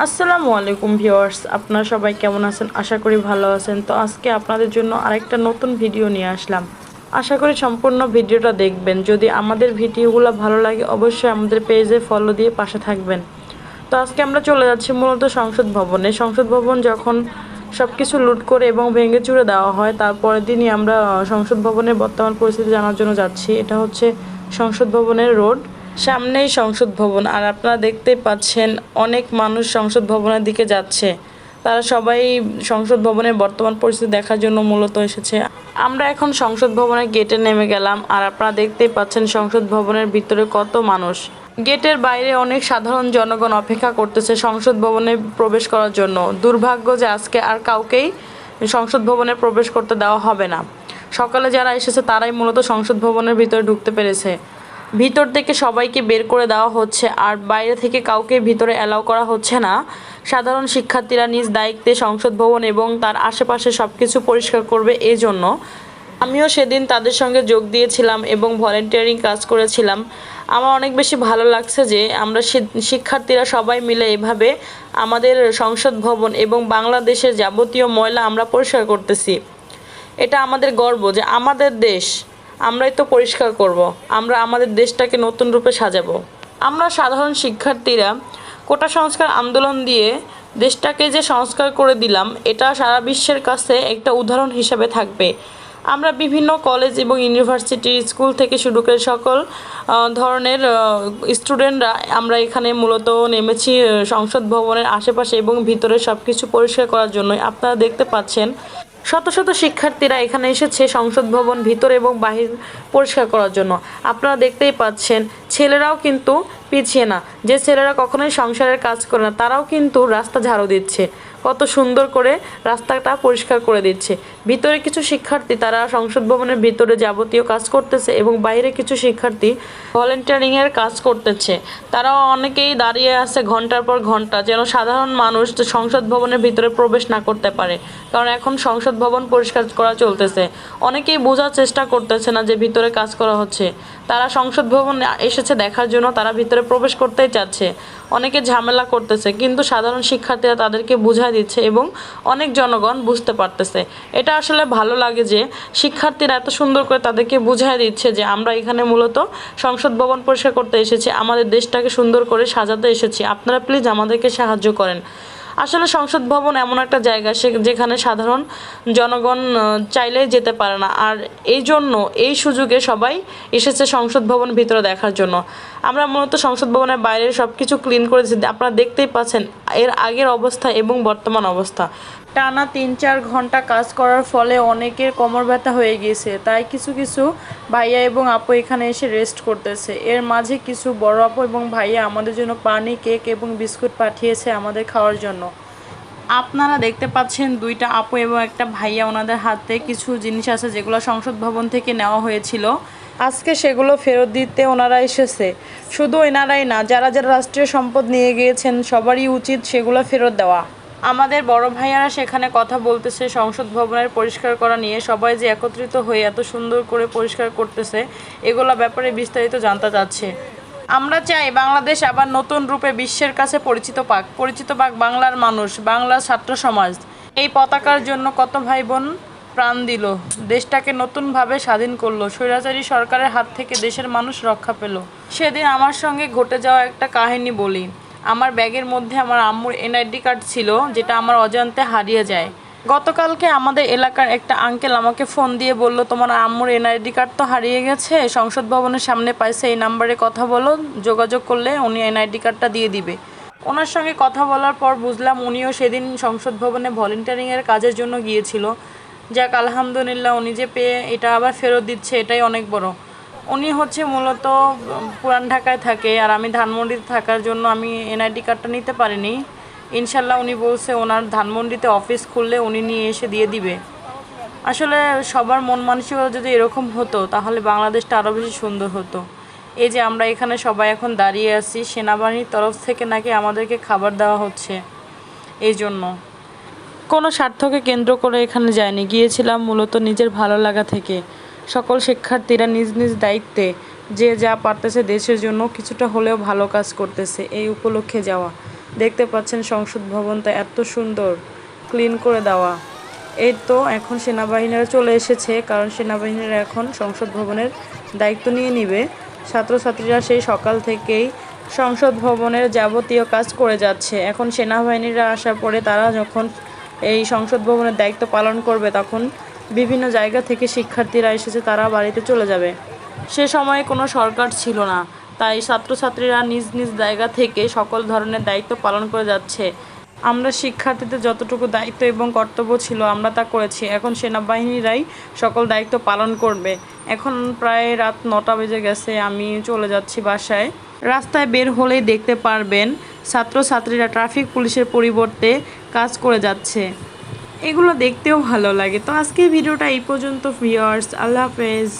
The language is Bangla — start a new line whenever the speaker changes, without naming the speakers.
আসসালামু আলাইকুম ভিউয়ার্স, আপনারা সবাই কেমন আছেন? আশা করি ভালো আছেন। তো আজকে আপনাদের জন্য আরেকটা নতুন ভিডিও নিয়ে আসলাম। আশা করি সম্পূর্ণ ভিডিওটা দেখবেন। যদি আমাদের ভিডিওগুলো ভালো লাগে অবশ্যই আমাদের পেজে ফলো দিয়ে পাশে থাকবেন। তো আজকে আমরা চলে যাচ্ছি মূলত সংসদ ভবনে। সংসদ ভবন যখন সব কিছু লুট করে এবং ভেঙে চুরে দেওয়া হয় তারপরের দিনই আমরা সংসদ ভবনের বর্তমান পরিস্থিতি জানার জন্য যাচ্ছি। এটা হচ্ছে সংসদ ভবনের রোড, সামনেই সংসদ ভবন। আর আপনারা দেখতেই পাচ্ছেন অনেক মানুষ সংসদ ভবনের দিকে যাচ্ছে। তারা সবাই সংসদ ভবনের বর্তমান পরিস্থিতি দেখার জন্য মূলত এসেছে। আমরা এখন সংসদ ভবনের গেটে নেমে গেলাম। আর আপনারা দেখতেই পাচ্ছেন সংসদ ভবনের ভিতরে কত মানুষ। গেটের বাইরে অনেক সাধারণ জনগণ অপেক্ষা করতেছে সংসদ ভবনে প্রবেশ করার জন্য। দুর্ভাগ্য যে আজকে আর কাউকেই সংসদ ভবনে প্রবেশ করতে দেওয়া হবে না। সকালে যারা এসেছে তারাই মূলত সংসদ ভবনের ভিতরে ঢুকতে পেরেছে। ভিতর থেকে সবাইকে বের করে দেওয়া হচ্ছে, আর বাইরে থেকে কাউকে ভিতরে অ্যালাউ করা হচ্ছে না। সাধারণ শিক্ষার্থীরা নিজ দায়িত্বে সংসদ ভবন এবং তার আশেপাশে সব কিছু পরিষ্কার করবে। এই জন্য আমিও সেদিন তাদের সঙ্গে যোগ দিয়েছিলাম এবং ভলেন্টিয়ারিং কাজ করেছিলাম। আমার অনেক বেশি ভালো লাগছে যে আমরা শিক্ষার্থীরা সবাই মিলে এভাবে আমাদের সংসদ ভবন এবং বাংলাদেশের যাবতীয় ময়লা আমরা পরিষ্কার করতেছি। এটা আমাদের গর্ব যে আমাদের দেশ, আমরাই তো পরিষ্কার করব। আমরা আমাদের দেশটাকে নতুন রূপে সাজাবো। আমরা সাধারণ শিক্ষার্থীরা কোটা সংস্কার আন্দোলন দিয়ে দেশটাকে যে সংস্কার করে দিলাম, এটা সারা বিশ্বের কাছে একটা উদাহরণ হিসাবে থাকবে। আমরা বিভিন্ন কলেজ এবং ইউনিভার্সিটি, স্কুল থেকে শুরু করে সকল ধরনের স্টুডেন্টরা আমরা এখানে মূলত নেমেছি সংসদ ভবনের আশেপাশে এবং ভিতরে সব কিছু পরিষ্কার করার জন্যই। আপনারা দেখতে পাচ্ছেন শত শত শিক্ষার্থীরা এখানে এসেছে সংসদ ভবন ভিতর এবং বাহির পরিষ্কার করার জন্য। আপনারা দেখতেই পাচ্ছেন ছেলেরাও কিন্তু পিছিয়ে না। যে ছেলেরা কখনোই সংসারের কাজ করে না তারাও কিন্তু রাস্তা ঝাড়ু দিচ্ছে, কত সুন্দর করে রাস্তাটা পরিষ্কার করে দিচ্ছে। ভিতরে কিছু শিক্ষার্থী তারা সংসদ ভবনের ভিতরে যাবতীয় কাজ করতেছে এবং বাইরে কিছু শিক্ষার্থী ভলেন্টিয়ারিংয়ের কাজ করতেছে। তারাও অনেকেই দাঁড়িয়ে আছে ঘন্টার পর ঘন্টা, যেন সাধারণ মানুষ সংসদ ভবনের ভিতরে প্রবেশ না করতে পারে। কারণ এখন সংসদ ভবন পরিষ্কার করা চলতেছে। অনেকেই বোঝার চেষ্টা করতেছে না যে ভিতরে কাজ করা হচ্ছে। তারা সংসদ ভবন এসেছে দেখার জন্য, তারা ভিতরে প্রবেশ করতেই চাচ্ছে। অনেকে ঝামেলা করতেছে, কিন্তু সাধারণ শিক্ষার্থীরা তাদেরকে বুঝাই দিচ্ছে এবং অনেক জনগণ বুঝতে পারতেছে। এটা আসলে ভালো লাগে যে শিক্ষার্থীরা এত সুন্দর করে তাদেরকে বুঝাই দিচ্ছে যে আমরা এখানে মূলত সংসদ ভবন পরিষ্কার করতে এসেছি, আমাদের দেশটাকে সুন্দর করে সাজাতে এসেছি, আপনারা প্লিজ আমাদেরকে সাহায্য করেন। আসলে সংসদ ভবন এমন একটা জায়গা যেখানে সাধারণ জনগণ চাইলেই যেতে পারে না। আর এই জন্য এই সুযোগে সবাই এসেছে সংসদ ভবন ভিতরে দেখার জন্য। আমরা মূলত সংসদ ভবনের বাইরে সব কিছু ক্লিন করেছি। আপনারা দেখতেই পাচ্ছেন এর আগের অবস্থা এবং বর্তমান অবস্থা। টানা ৩-৪ ঘন্টা কাজ করার ফলে অনেকের কোমর ব্যথা হয়ে গিয়েছে, তাই কিছু কিছু ভাইয়া এবং আপু এখানে এসে রেস্ট করতেছে। এর মাঝে কিছু বড় আপু এবং ভাইয়া আমাদের জন্য পানি, কেক এবং বিস্কুট পাঠিয়েছে আমাদের খাওয়ার জন্য। আপনারা দেখতে পাচ্ছেন দুইটা আপু এবং একটা ভাইয়া, ওনাদের হাতে কিছু জিনিস আছে যেগুলো সংসদ ভবন থেকে নেওয়া হয়েছিল। আজকে সেগুলো ফেরত দিতে ওনারা এসেছে। শুধু এনারাই না, যারা যারা রাষ্ট্রীয় সম্পদ নিয়ে গিয়েছেন সবারই উচিত সেগুলো ফেরত দেওয়া। আমাদের বড় ভাইয়ারা সেখানে কথা বলতেছে সংসদ ভবনের পরিষ্কার করা নিয়ে। সবাই যে একত্রিত হয়ে এত সুন্দর করে পরিষ্কার করতেছে এগুলো ব্যাপারে বিস্তারিত জানতে চাচ্ছে। আমরা চাই বাংলাদেশ আবার নতুন রূপে বিশ্বের কাছে পরিচিত পাক বাংলার মানুষ, বাংলার ছাত্র সমাজ। এই পতাকার জন্য কত ভাই বোন প্রাণ দিল, দেশটাকে নতুনভাবে স্বাধীন করলো, স্বৈরাচারী সরকারের হাত থেকে দেশের মানুষ রক্ষা পেল। সেদিন আমার সঙ্গে ঘটে যাওয়া একটা কাহিনী বলি। আমার ব্যাগের মধ্যে আমার আম্মুর এনআইডি কার্ড ছিল, যেটা আমার অজান্তে হারিয়ে যায়। গতকালকে আমাদের এলাকার একটা আঙ্কেল আমাকে ফোন দিয়ে বলল, তোমার আম্মুর এনআইডি কার্ড তো হারিয়ে গেছে, সংসদ ভবনের সামনে পাইছে, এই নাম্বারে কথা বলো, যোগাযোগ করলে উনি এনআইডি কার্ডটা দিয়ে দিবে। ওনার সঙ্গে কথা বলার পর বুঝলাম উনিও সেদিন সংসদ ভবনে ভলেন্টিয়ারিংয়ের কাজের জন্য গিয়েছিল। যাক আলহামদুলিল্লাহ, উনি যে পেয়ে এটা আবার ফেরত দিচ্ছে এটাই অনেক বড়। উনি হচ্ছে মূলত পুরান ঢাকায় থাকে, আর আমি ধানমন্ডিতে থাকার জন্য আমি এনআইডি কার্ডটা নিতে পারিনি। ইনশাল্লাহ উনি বলছে ওনার ধানমন্ডিতে অফিস খুললে উনি নিয়ে এসে দিয়ে দিবে। আসলে সবার মন মানসিকতা যদি এরকম হতো তাহলে বাংলাদেশটা আরও বেশি সুন্দর হতো। এই যে আমরা এখানে সবাই এখন দাঁড়িয়ে আছি, সেনাবাহিনীর তরফ থেকে নাকি আমাদেরকে খাবার দেওয়া হচ্ছে। এই জন্য কোনো স্বার্থকে কেন্দ্র করে এখানে যায়নি, গিয়েছিলাম মূলত নিজের ভালো লাগা থেকে। সকল শিক্ষার্থীরা নিজ নিজ দায়িত্বে যে যা পারতেছে দেশের জন্য কিছুটা হলেও ভালো কাজ করতেছে, এই উপলক্ষে যাওয়া। দেখতে পাচ্ছেন সংসদ ভবনটা এত সুন্দর ক্লিন করে দেওয়া। এই তো এখন সেনাবাহিনীরা চলে এসেছে, কারণ সেনাবাহিনীরা এখন সংসদ ভবনের দায়িত্ব নিয়ে নিবে। ছাত্রছাত্রীরা সেই সকাল থেকেই সংসদ ভবনের যাবতীয় কাজ করে যাচ্ছে। এখন সেনাবাহিনীরা আসার পরে তারা যখন এই সংসদ ভবনের দায়িত্ব পালন করবে, তখন বিভিন্ন জায়গা থেকে শিক্ষার্থীরা এসেছে, তারা বাড়িতে চলে যাবে। সে সময়ে কোনো সরকার ছিল না, তাই ছাত্রছাত্রীরা নিজ নিজ জায়গা থেকে সকল ধরনের দায়িত্ব পালন করে যাচ্ছে। আমরা শিক্ষার্থীদের যতটুকু দায়িত্ব এবং কর্তব্য ছিল আমরা তা করেছি। এখন সেনাবাহিনীরাই সকল দায়িত্ব পালন করবে। এখন প্রায় রাত 9টা বেজে গেছে, আমি চলে যাচ্ছি বাসায়। রাস্তায় বের হলেই দেখতে পারবেন ছাত্রছাত্রীরা ট্রাফিক পুলিশের পরিবর্তে কাজ করে যাচ্ছে। এগুলো দেখতেও ভালো লাগে। তো আজকের ভিডিওটা এই পর্যন্ত ভিউয়ার্স, আল্লাহ হাফেজ।